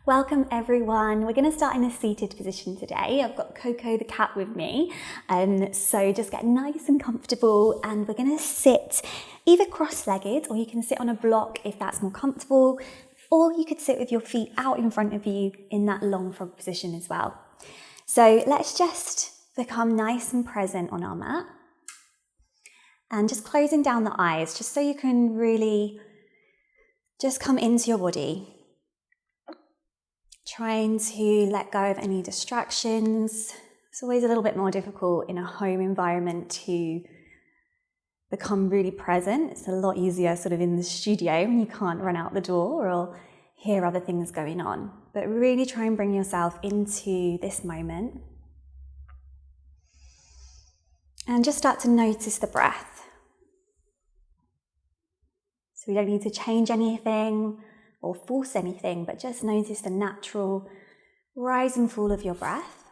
Welcome everyone. We're going to start in a seated position today. I've got Coco the cat with me, so just get nice and comfortable, and we're going to sit either cross-legged, or you can sit on a block if that's more comfortable, or you could sit with your feet out in front of you in that long frog position as well. So let's just become nice and present on our mat, and just closing down the eyes just so you can really just come into your body. Trying to let go of any distractions. It's always a little bit more difficult in a home environment to become really present. It's a lot easier sort of in the studio when you can't run out the door or hear other things going on. But really try and bring yourself into this moment. And just start to notice the breath. So we don't need to change anything or force anything, but just notice the natural rise and fall of your breath.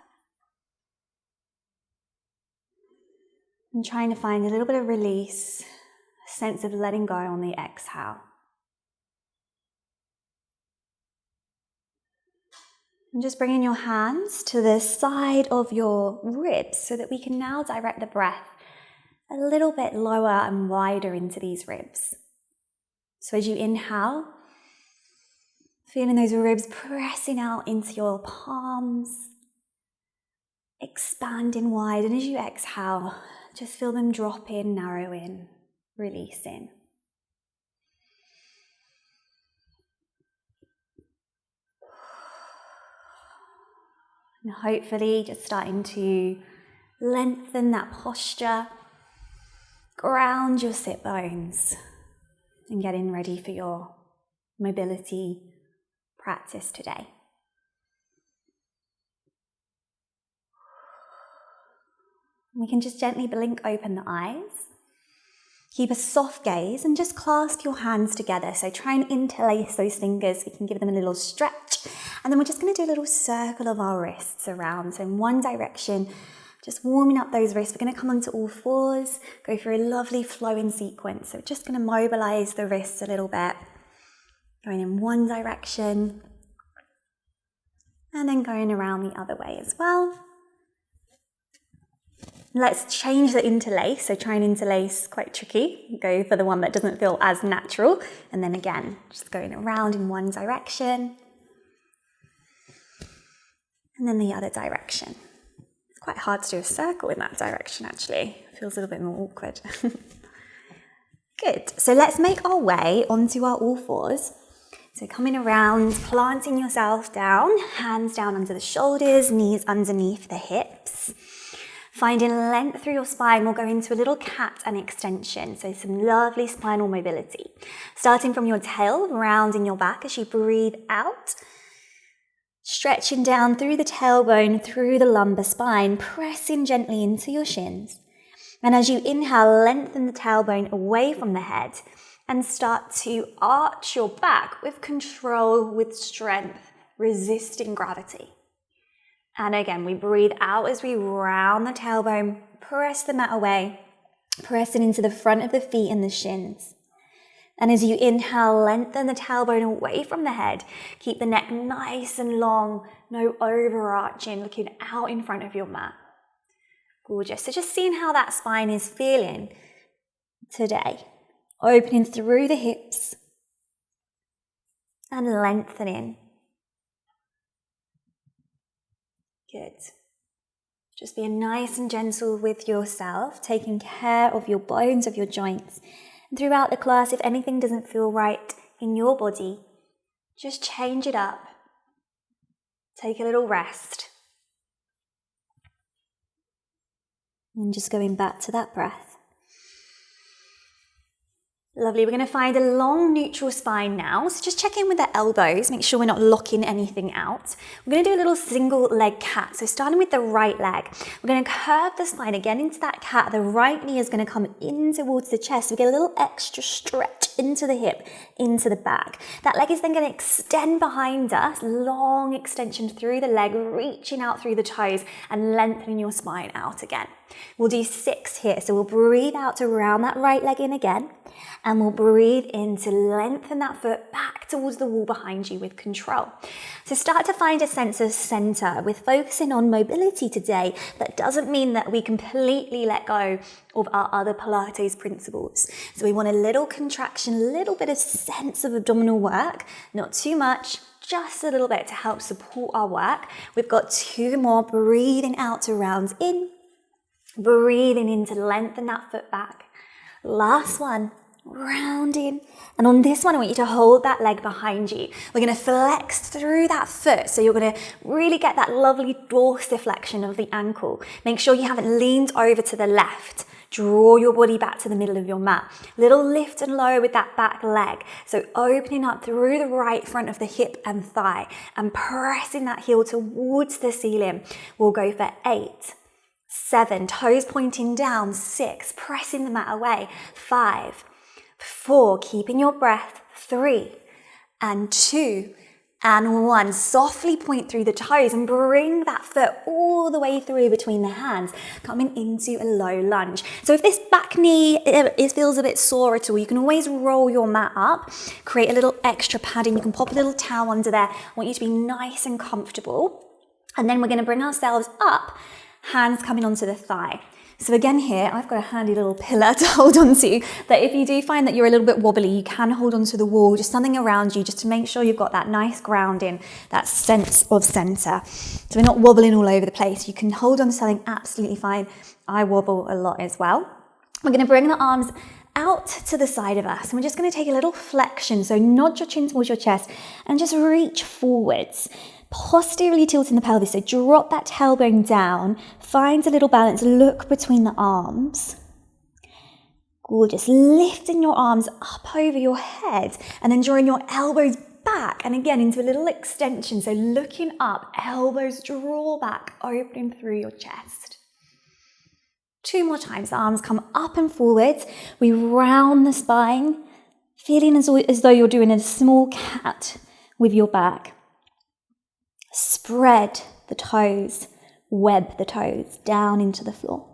And trying to find a little bit of release, a sense of letting go on the exhale. And just bringing your hands to the side of your ribs so that we can now direct the breath a little bit lower and wider into these ribs. So as you inhale, feeling those ribs pressing out into your palms, expanding wide, and as you exhale, just feel them drop in, narrow in, releasing. And hopefully just starting to lengthen that posture, ground your sit bones, and getting ready for your mobility practice today. We can just gently blink open the eyes. Keep a soft gaze and just clasp your hands together. So try and interlace those fingers. We can give them a little stretch. And then we're just going to do a little circle of our wrists around. So in one direction, just warming up those wrists. We're going to come onto all fours, go through a lovely flowing sequence. So we're just going to mobilize the wrists a little bit. Going in one direction, and then going around the other way as well. Let's change the interlace, so try and interlace, quite tricky. Go for the one that doesn't feel as natural, and then again, just going around in one direction, and then the other direction. It's quite hard to do a circle in that direction actually, it feels a little bit more awkward. Good, so let's make our way onto our all fours. So coming around, planting yourself down, hands down under the shoulders, knees underneath the hips. Finding length through your spine, we'll go into a little cat and extension, so some lovely spinal mobility. Starting from your tail, rounding your back as you breathe out. Stretching down through the tailbone, through the lumbar spine, pressing gently into your shins. And as you inhale, lengthen the tailbone away from the head, and start to arch your back with control, with strength, resisting gravity. And again, we breathe out as we round the tailbone, press the mat away, pressing into the front of the feet and the shins. And as you inhale, lengthen the tailbone away from the head. Keep the neck nice and long, no overarching, looking out in front of your mat. Gorgeous. So just seeing how that spine is feeling today. Opening through the hips and lengthening. Good. Just being nice and gentle with yourself, taking care of your bones, of your joints. And throughout the class, if anything doesn't feel right in your body, just change it up. Take a little rest. And just going back to that breath. Lovely, we're going to find a long neutral spine now. So just check in with the elbows, make sure we're not locking anything out. We're going to do a little single leg cat. So starting with the right leg, we're going to curve the spine again into that cat. The right knee is going to come in towards the chest. We get a little extra stretch into the hip, into the back. That leg is then going to extend behind us, long extension through the leg, reaching out through the toes and lengthening your spine out again. We'll do 6 here. So we'll breathe out to round that right leg in again, and we'll breathe in to lengthen that foot back towards the wall behind you with control. So start to find a sense of center. We're focusing on mobility today. That doesn't mean that we completely let go of our other Pilates principles. So we want a little contraction, a little bit of sense of abdominal work, not too much, just a little bit to help support our work. We've got 2 more, breathing out to round in, breathing in to lengthen that foot back. Last one, round in. And on this one, I want you to hold that leg behind you. We're going to flex through that foot. So you're going to really get that lovely dorsiflexion of the ankle. Make sure you haven't leaned over to the left. Draw your body back to the middle of your mat. Little lift and lower with that back leg. So opening up through the right front of the hip and thigh and pressing that heel towards the ceiling. We'll go for 8, 7, toes pointing down, 6, pressing the mat away, 5, 4, keeping your breath, 3, and 2, and 1. Softly point through the toes and bring that foot all the way through between the hands, coming into a low lunge. So if this back knee it feels a bit sore at all, you can always roll your mat up, create a little extra padding. You can pop a little towel under there. I want you to be nice and comfortable. And then we're going to bring ourselves up, hands coming onto the thigh. So again here, I've got a handy little pillar to hold on to, that if you do find that you're a little bit wobbly, you can hold onto the wall, just something around you, just to make sure you've got that nice grounding, that sense of center. So we're not wobbling all over the place. You can hold on to something absolutely fine. I wobble a lot as well. We're going to bring the arms out to the side of us, and we're just going to take a little flexion. So nod your chin towards your chest and just reach forwards. Posteriorly tilting the pelvis, so drop that tailbone down, find a little balance, look between the arms. Gorgeous, lifting your arms up over your head and then drawing your elbows back and again into a little extension, so looking up, elbows draw back, opening through your chest. 2 more times, the arms come up and forwards, we round the spine, feeling as though you're doing a small cat with your back. Spread the toes, web the toes down into the floor.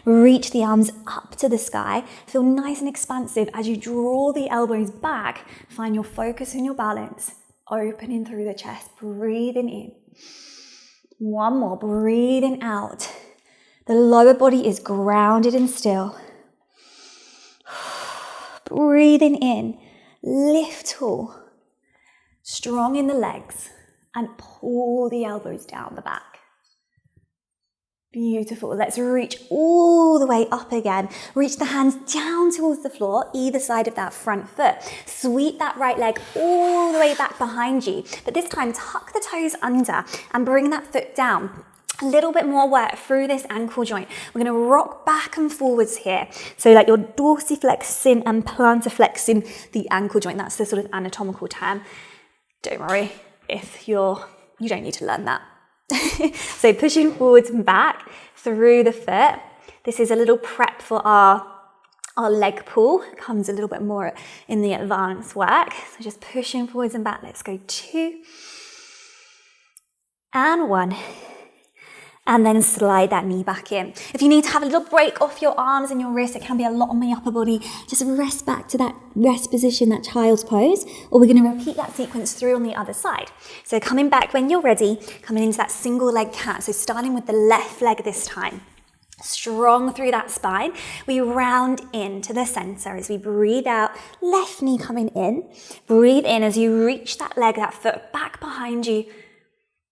Reach the arms up to the sky. Feel nice and expansive as you draw the elbows back. Find your focus and your balance. Opening through the chest, breathing in. 1 more, breathing out. The lower body is grounded and still. Breathing in, lift tall. Strong in the legs. And pull the elbows down the back. Beautiful. Let's reach all the way up again. Reach the hands down towards the floor, either side of that front foot. Sweep that right leg all the way back behind you. But this time, tuck the toes under and bring that foot down. A little bit more work through this ankle joint. We're going to rock back and forwards here. So like you're dorsiflexing and plantarflexing the ankle joint. That's the sort of anatomical term. Don't worry. If you don't need to learn that. So pushing forwards and back through the foot. This is a little prep for our leg pull. It comes a little bit more in the advanced work. So just pushing forwards and back. Let's go 2 and 1. And then slide that knee back in. If you need to have a little break off your arms and your wrists, it can be a lot on the upper body, just rest back to that rest position, that child's pose, or we're going to repeat that sequence through on the other side. So coming back when you're ready, coming into that single leg cat. So starting with the left leg this time. Strong through that spine. We round into the center as we breathe out, left knee coming in. Breathe in as you reach that leg, that foot back behind you.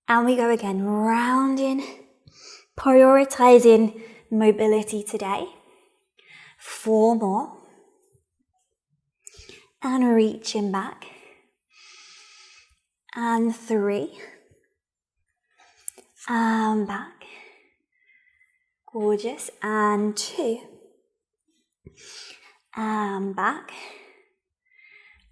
And we go again, rounding. Prioritizing mobility today. 4 more. And reaching back. And 3. And back. Gorgeous. And 2. And back.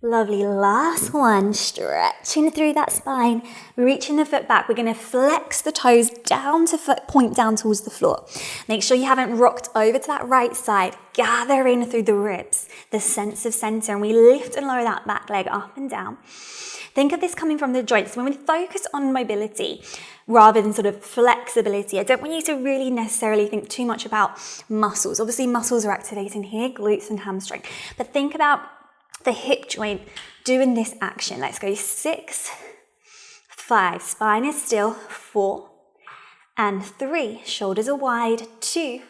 Lovely, last one, stretching through that spine, reaching the foot back. We're going to flex the toes down to foot point down towards the floor. Make sure you haven't rocked over to that right side. Gather in through the ribs, the sense of center, and we lift and lower that back leg up and down. Think of this coming from the joints. When we focus on mobility rather than sort of flexibility, I don't want you to really necessarily think too much about muscles. Obviously, muscles are activating here, glutes and hamstring, but think about the hip joint doing this action. Let's go 6, 5, spine is still, 4, and 3, shoulders are wide, 2,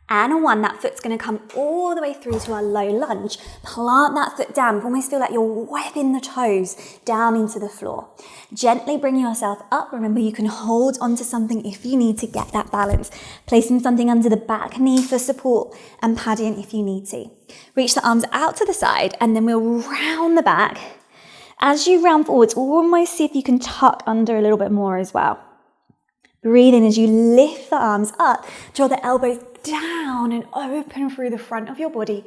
and 1. That foot's going to come all the way through to our low lunge. Plant that foot down. Almost feel like you're webbing the toes down into the floor. Gently bring yourself up. Remember, you can hold onto something if you need to get that balance. Placing something under the back knee for support and padding if you need to. Reach the arms out to the side and then we'll round the back. As you round forwards, almost see if you can tuck under a little bit more as well. Breathe in as you lift the arms up. Draw the elbows down and open through the front of your body.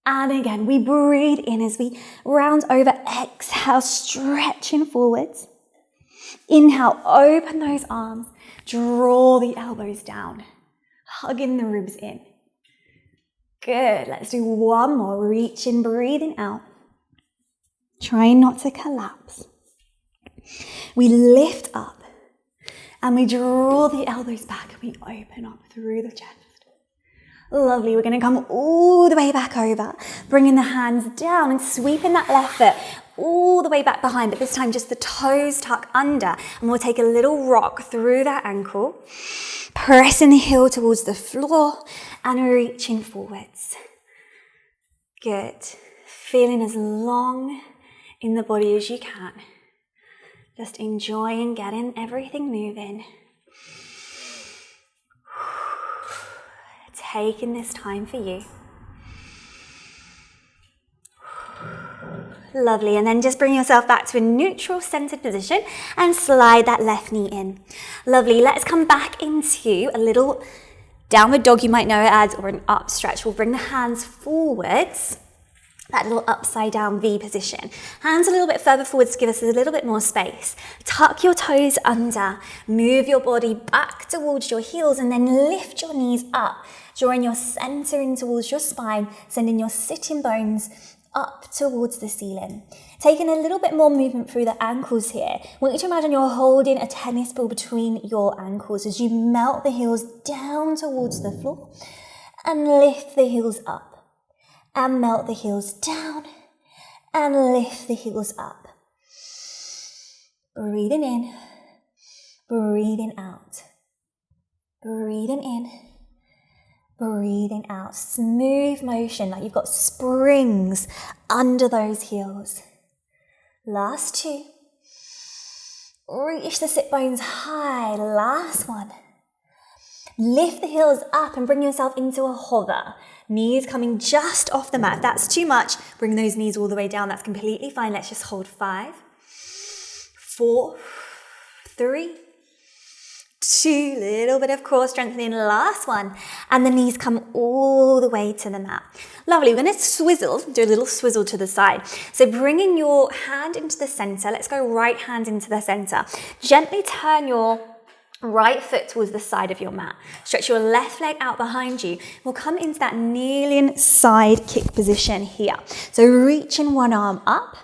And again, we breathe in as we round over. Exhale, stretching forwards. Inhale, open those arms. Draw the elbows down. Hugging the ribs in. Good. Let's do one more. Reach in, breathing out. Trying not to collapse. We lift up. And we draw the elbows back and we open up through the chest. Lovely. We're going to come all the way back over, bringing the hands down and sweeping that left foot all the way back behind, but this time just the toes tuck under. And we'll take a little rock through that ankle, pressing the heel towards the floor and reaching forwards. Good. Feeling as long in the body as you can. Just enjoying getting everything moving. Taking this time for you. Lovely, and then just bring yourself back to a neutral centered position and slide that left knee in. Lovely, let's come back into a little downward dog, you might know it as, or an up stretch. We'll bring the hands forwards. That little upside down V position. Hands a little bit further forwards to give us a little bit more space. Tuck your toes under. Move your body back towards your heels and then lift your knees up. Drawing your center in towards your spine, sending your sitting bones up towards the ceiling. Taking a little bit more movement through the ankles here. I want you to imagine you're holding a tennis ball between your ankles as you melt the heels down towards the floor and lift the heels up. And melt the heels down and lift the heels up. Breathing in, breathing out. Breathing in, breathing out. Smooth motion, like you've got springs under those heels. Last 2. Reach the sit bones high. Last 1. Lift the heels up and bring yourself into a hover. Knees coming just off the mat. If that's too much, bring those knees all the way down. That's completely fine. Let's just hold 5, 4, 3, 2. Little bit of core strengthening. Last 1. And the knees come all the way to the mat. Lovely. We're going to swizzle, do a little swizzle to the side. So bringing your hand into the center. Let's go right hand into the center. Gently turn your right foot towards the side of your mat. Stretch your left leg out behind you. We'll come into that kneeling side kick position here. So reaching one arm up,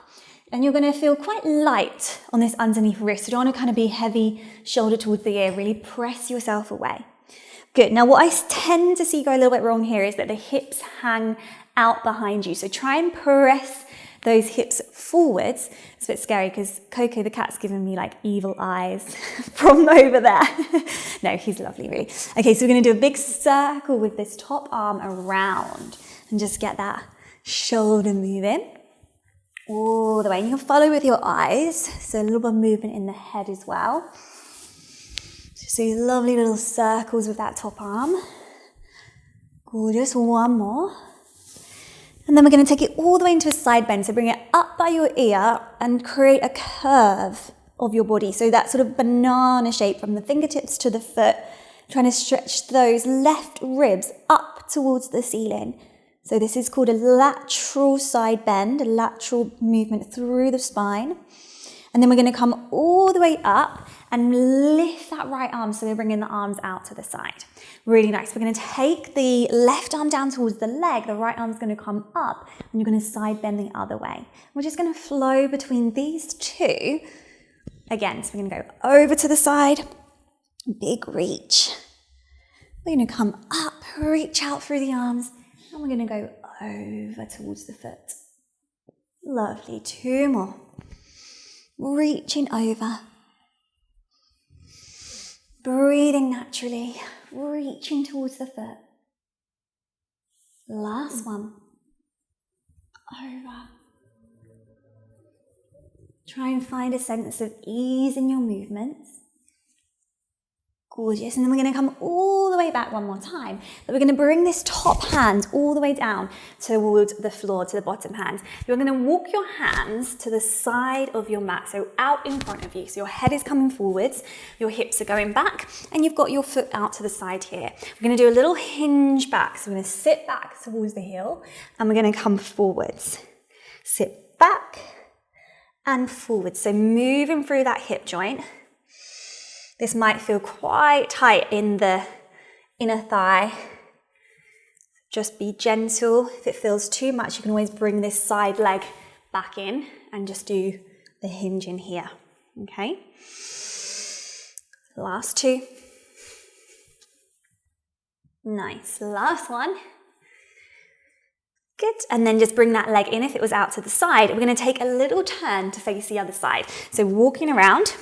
and you're going to feel quite light on this underneath wrist. You don't want to kind of be heavy shoulder towards the ear. Really press yourself away. Good. Now what I tend to see go a little bit wrong here is that the hips hang out behind you. So try and press those hips forwards. It's a bit scary because Coco the cat's giving me like evil eyes from over there. No, he's lovely, really. Okay, so we're going to do a big circle with this top arm around and just get that shoulder moving all the way. And you can follow with your eyes. So a little bit of movement in the head as well. Just these lovely little circles with that top arm. Gorgeous. One more. And then we're going to take it all the way into a side bend. So bring it up by your ear and create a curve of your body. So that sort of banana shape from the fingertips to the foot. Trying to stretch those left ribs up towards the ceiling. So this is called a lateral side bend, a lateral movement through the spine. And then we're going to come all the way up and lift that right arm. So we're bringing the arms out to the side. Really nice. We're going to take the left arm down towards the leg. The right arm's going to come up and you're going to side bend the other way. We're just going to flow between these two. Again, so we're going to go over to the side. Big reach. We're going to come up, reach out through the arms. And we're going to go over towards the foot. Lovely. 2 more. Reaching over. Breathing naturally. Reaching towards the foot. Last one. Over. Try and find a sense of ease in your movements. Gorgeous. And then we're going to come all the way back one more time. But we're going to bring this top hand all the way down towards the floor, to the bottom hand. You're going to walk your hands to the side of your mat, so out in front of you. So your head is coming forwards, your hips are going back, and you've got your foot out to the side here. We're going to do a little hinge back. So we're going to sit back towards the heel, and we're going to come forwards. Sit back and forwards. So moving through that hip joint. This might feel quite tight in the inner thigh. Just be gentle. If it feels too much, you can always bring this side leg back in and just do the hinge in here. Okay? Last 2. Nice. Last one. Good. And then just bring that leg in if it was out to the side. We're going to take a little turn to face the other side. So walking around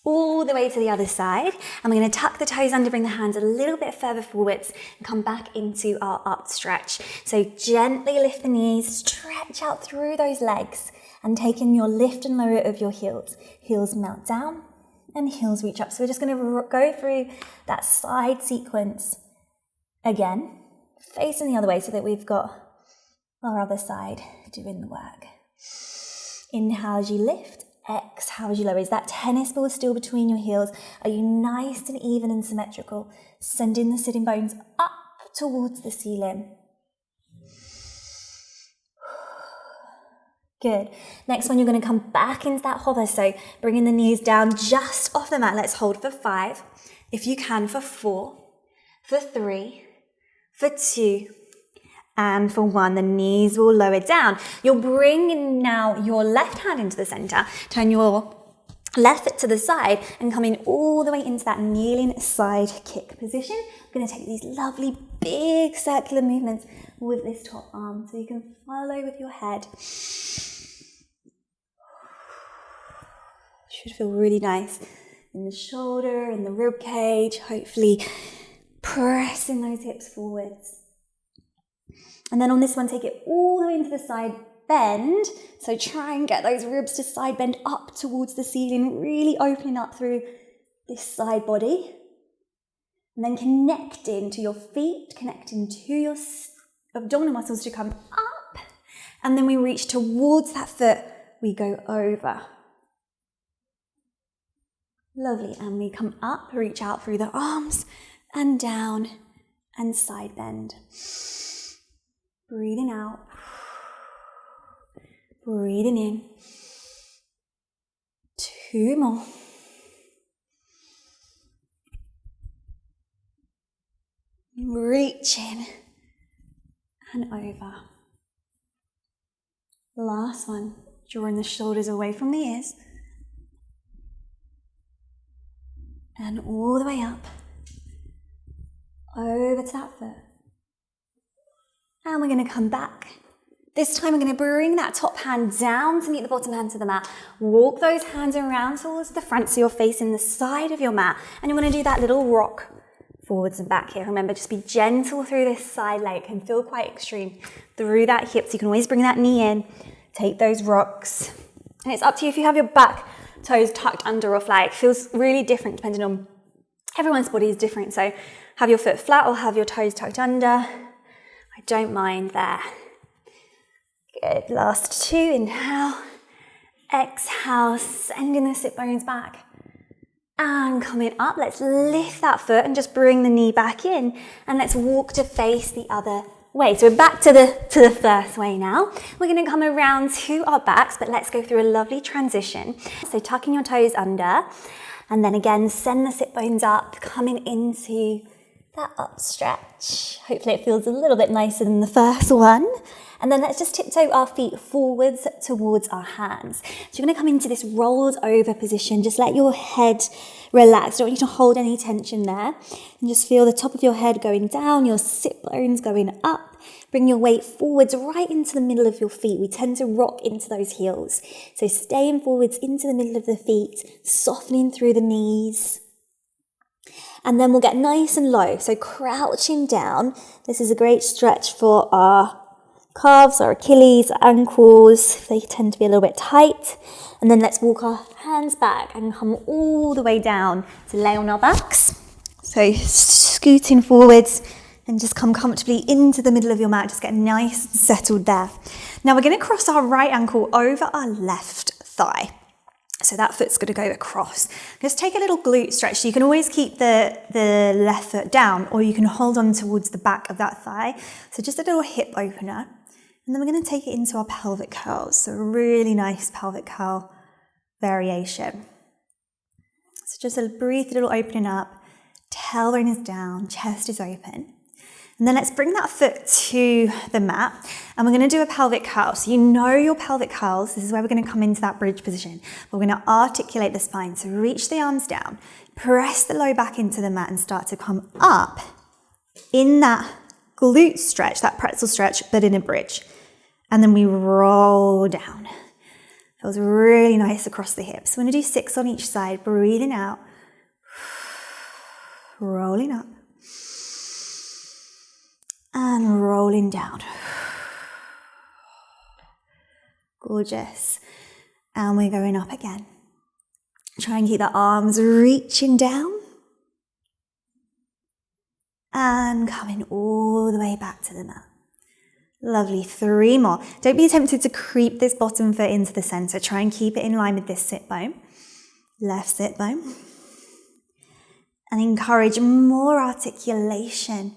all the way to the other side, and we're going to tuck the toes under, bring the hands a little bit further forwards and come back into our up stretch. So gently lift the knees, stretch out through those legs, and take in your lift and lower of your heels. Heels melt down and heels reach up. So we're just going to go through that side sequence again, facing the other way so that we've got our other side doing the work. Inhale as you lift. Exhale as you lower. Is that tennis ball still between your heels? Are you nice and even and symmetrical? Sending the sitting bones up towards the ceiling. Good. Next one, you're going to come back into that hover. So bringing the knees down just off the mat. Let's hold for 5. If you can, for 4, for 3, for 2, and for 1, the knees will lower down. You'll bring in now your left hand into the center, turn your left foot to the side, and come in all the way into that kneeling side kick position. We're going to take these lovely big circular movements with this top arm, so you can follow with your head. Should feel really nice in the shoulder, in the rib cage, hopefully pressing those hips forwards. And then on this one, take it all the way into the side bend. So try and get those ribs to side bend up towards the ceiling, really opening up through this side body. And then connecting to your feet, connecting to your abdominal muscles to come up. And then we reach towards that foot, we go over. Lovely. And we come up, reach out through the arms and down and side bend. Breathing out, breathing in. 2 more. Reaching and over. Last one, drawing the shoulders away from the ears. And all the way up, over to that foot. And we're going to come back. This time we're going to bring that top hand down to meet the bottom hand to the mat. Walk those hands around towards the front so you're facing the side of your mat. And you're going to do that little rock forwards and back here. Remember, just be gentle through this side leg. It can feel quite extreme through that hip. So you can always bring that knee in. Take those rocks. And it's up to you if you have your back toes tucked under or flat. It feels really different depending on everyone's body is different. So have your foot flat or have your toes tucked under. I don't mind there. Good. Last 2. Inhale. Exhale. Sending the sit bones back. And coming up. Let's lift that foot and just bring the knee back in. And let's walk to face the other way. So we're back to the first way now. We're going to come around to our backs, but let's go through a lovely transition. So tucking your toes under, and then again, send the sit bones up, coming into that up stretch. Hopefully it feels a little bit nicer than the first one. And then let's just tiptoe our feet forwards towards our hands. So you're going to come into this rolled over position. Just let your head relax. Don't want you to hold any tension there. And just feel the top of your head going down, your sit bones going up. Bring your weight forwards right into the middle of your feet. We tend to rock into those heels. So staying forwards into the middle of the feet, softening through the knees. And then we'll get nice and low. So crouching down. This is a great stretch for our calves, our Achilles, our ankles. They tend to be a little bit tight. And then let's walk our hands back and come all the way down to lay on our backs. So scooting forwards and just come comfortably into the middle of your mat. Just get nice and settled there. Now we're going to cross our right ankle over our left thigh. So that foot's going to go across. Just take a little glute stretch. So you can always keep the left foot down, or you can hold on towards the back of that thigh. So just a little hip opener. And then we're going to take it into our pelvic curls. So a really nice pelvic curl variation. So just a brief little opening up. Tailbone is down, chest is open. And then let's bring that foot to the mat, and we're going to do a pelvic curl. So you know your pelvic curls. This is where we're going to come into that bridge position. We're going to articulate the spine. So reach the arms down, press the low back into the mat and start to come up in that glute stretch, that pretzel stretch, but in a bridge. And then we roll down. Feels really nice across the hips. We're going to do 6 on each side, breathing out, rolling up, and rolling down. Gorgeous. And we're going up again. Try and keep the arms reaching down. And coming all the way back to the mat. Lovely. 3 more. Don't be tempted to creep this bottom foot into the center. Try and keep it in line with this sit bone. Left sit bone. And encourage more articulation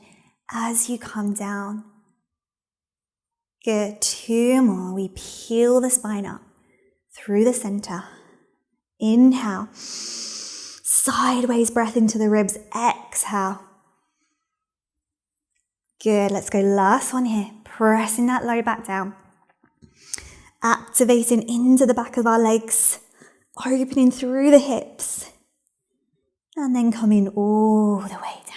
as you come down. Good. 2 more. We peel the spine up through the center. Inhale. Sideways breath into the ribs. Exhale. Good. Let's go. Last one here. Pressing that low back down. Activating into the back of our legs. Opening through the hips. And then coming all the way down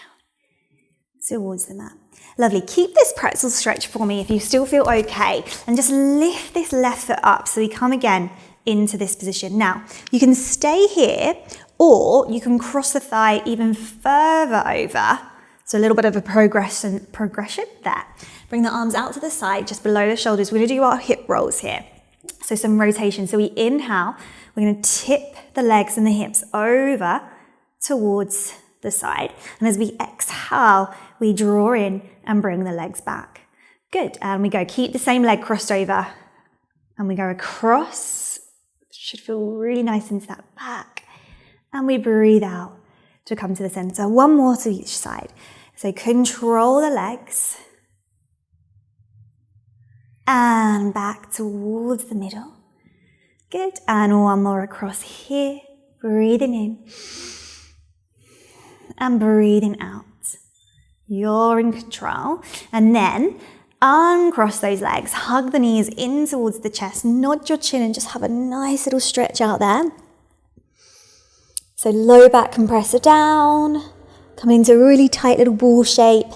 towards the mat. Lovely. Keep this pretzel stretch for me if you still feel okay. And just lift this left foot up so we come again into this position. Now, you can stay here, or you can cross the thigh even further over. So a little bit of a progression there. Bring the arms out to the side, just below the shoulders. We're going to do our hip rolls here. So some rotation. So we inhale. We're going to tip the legs and the hips over towards the side. And as we exhale, we draw in and bring the legs back. Good. And we go. Keep the same leg crossed over. And we go across. Should feel really nice into that back. And we breathe out to come to the center. 1 more to each side. So control the legs. And back towards the middle. Good. And 1 more across here. Breathing in. And breathing out. You're in control. And then uncross those legs. Hug the knees in towards the chest. Nod your chin and just have a nice little stretch out there. So low back compressor down. Come into a really tight little ball shape.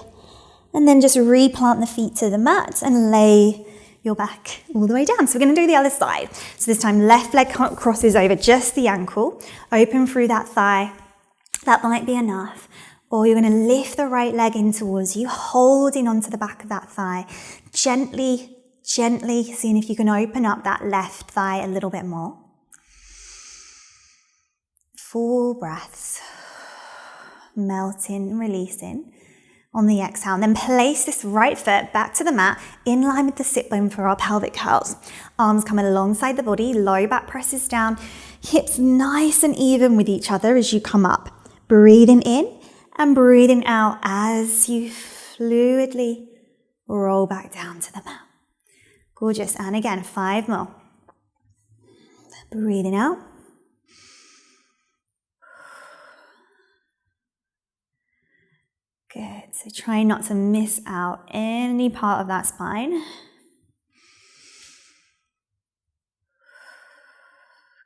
And then just replant the feet to the mat and lay your back all the way down. So we're going to do the other side. So this time left leg crosses over just the ankle. Open through that thigh. That might be enough. Or you're going to lift the right leg in towards you, holding onto the back of that thigh. Gently, gently seeing if you can open up that left thigh a little bit more. Full breaths. Melting and releasing on the exhale. And then place this right foot back to the mat in line with the sit bone for our pelvic curls. Arms coming alongside the body, low back presses down, hips nice and even with each other as you come up. Breathing in and breathing out as you fluidly Roll back down to the mat. Gorgeous. And again, 5 more. Breathing out. Good. So try not to miss out any part of that spine.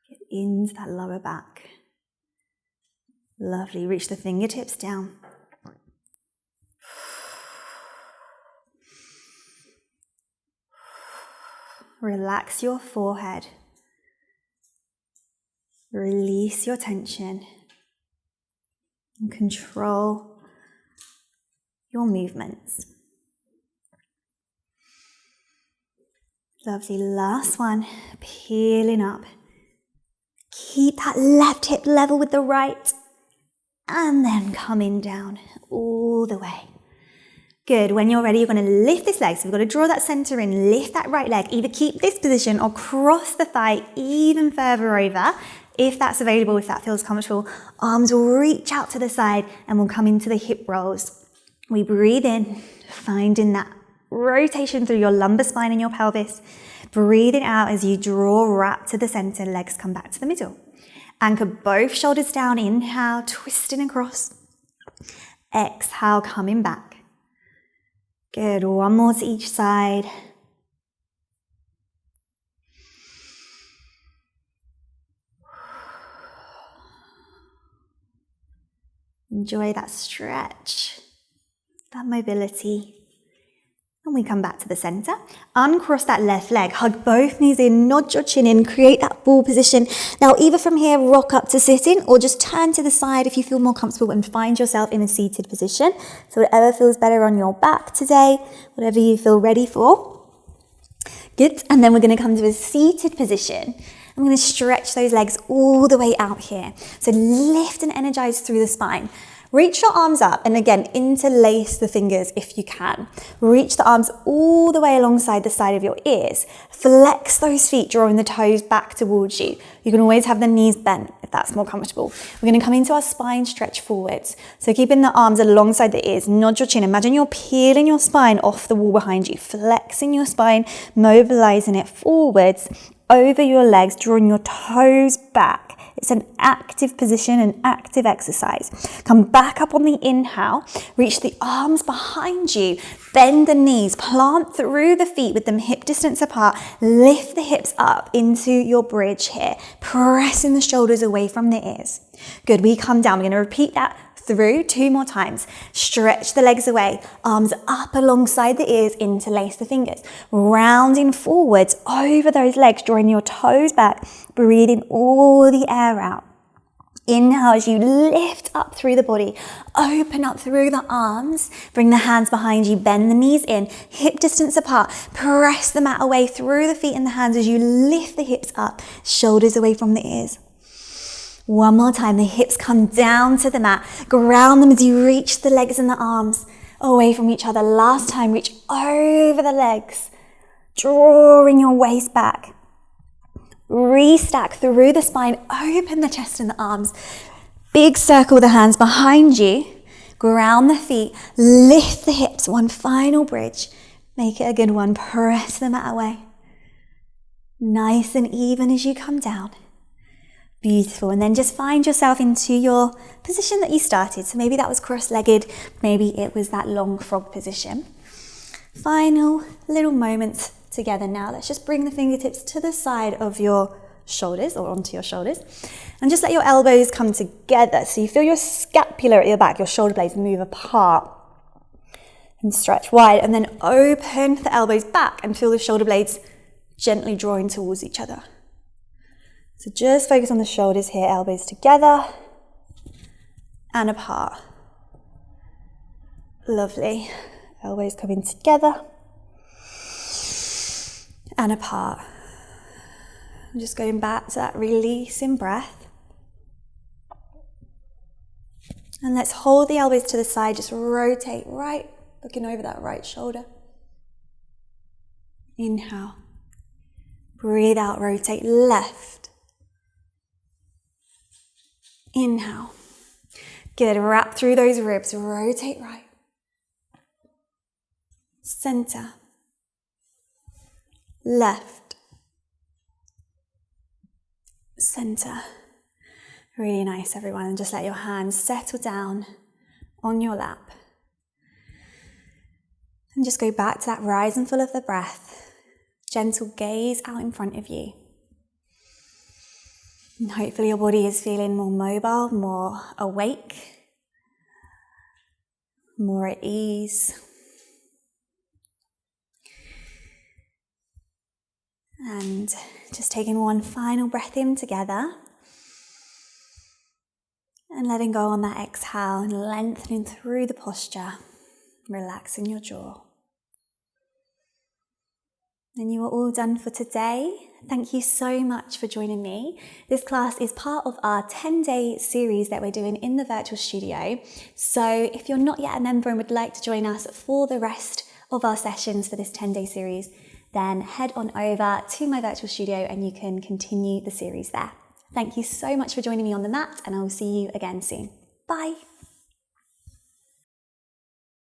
Get into that lower back. Lovely. Reach the fingertips down. Relax your forehead. Release your tension. And control your movements. Lovely. Last one. Peeling up. Keep that left hip level with the right. And then coming down all the way. Good. When you're ready, you're going to lift this leg. So we've got to draw that center in, lift that right leg. Either keep this position or cross the thigh even further over. If that's available, if that feels comfortable, arms will reach out to the side and we'll come into the hip rolls. We breathe in, finding that rotation through your lumbar spine and your pelvis. Breathing out as you draw wrap to the center, legs come back to the middle. Anchor both shoulders down, inhale, twisting across. Exhale, coming back. Good, one more to each side. Enjoy that stretch, that mobility. And we come back to the center. Uncross that left leg, hug both knees in, nod your chin in, create that ball position. Now either from here, rock up to sitting or just turn to the side if you feel more comfortable and find yourself in a seated position. So whatever feels better on your back today, whatever you feel ready for. Good, and then we're gonna come to a seated position. I'm gonna stretch those legs all the way out here. So lift and energize through the spine. Reach your arms up and again, interlace the fingers if you can. Reach the arms all the way alongside the side of your ears. Flex those feet, drawing the toes back towards you. You can always have the knees bent if that's more comfortable. We're going to come into our spine stretch forwards. So keeping the arms alongside the ears, nod your chin. Imagine you're peeling your spine off the wall behind you, flexing your spine, mobilizing it forwards over your legs, drawing your toes back. It's an active position, an active exercise. Come back up on the inhale, reach the arms behind you, bend the knees, plant through the feet with them hip distance apart, lift the hips up into your bridge here, pressing the shoulders away from the ears. Good, we come down, we're gonna repeat that through 2 more times. Stretch the legs away, arms up alongside the ears, interlace the fingers. Rounding forwards over those legs, drawing your toes back, breathing all the air out. Inhale as you lift up through the body, open up through the arms, bring the hands behind you, bend the knees in, hip distance apart, press the mat away through the feet and the hands as you lift the hips up, shoulders away from the ears. One more time, the hips come down to the mat. Ground them as you reach the legs and the arms away from each other. Last time, reach over the legs, drawing your waist back. Restack through the spine, open the chest and the arms. Big circle with the hands behind you. Ground the feet, lift the hips. One final bridge. Make it a good one. Press the mat away. Nice and even as you come down. Beautiful. And then just find yourself into your position that you started. So maybe that was cross-legged. Maybe it was that long frog position. Final little moments together now. Let's just bring the fingertips to the side of your shoulders or onto your shoulders. And just let your elbows come together. So you feel your scapula at your back, your shoulder blades move apart. And stretch wide. And then open the elbows back and feel the shoulder blades gently drawing towards each other. So just focus on the shoulders here, elbows together and apart. Lovely. Elbows coming together and apart. I'm just going back to that releasing breath. And let's hold the elbows to the side, just rotate right, looking over that right shoulder. Inhale. Breathe out, rotate left. Inhale. Good, wrap through those ribs, rotate right. center, left, center. Really nice, everyone. And just let your hands settle down on your lap. And just go back to that rise and fall of the breath. Gentle gaze out in front of you. And hopefully your body is feeling more mobile, more awake, more at ease. And just taking one final breath in together. And letting go on that exhale and lengthening through the posture, relaxing your jaw. And you are all done for today. Thank you so much for joining me. This class is part of our 10-day series that we're doing in the virtual studio. So if you're not yet a member and would like to join us for the rest of our sessions for this 10-day series, then head on over to my virtual studio and you can continue the series there. Thank you so much for joining me on the mat, and I will see you again soon. Bye.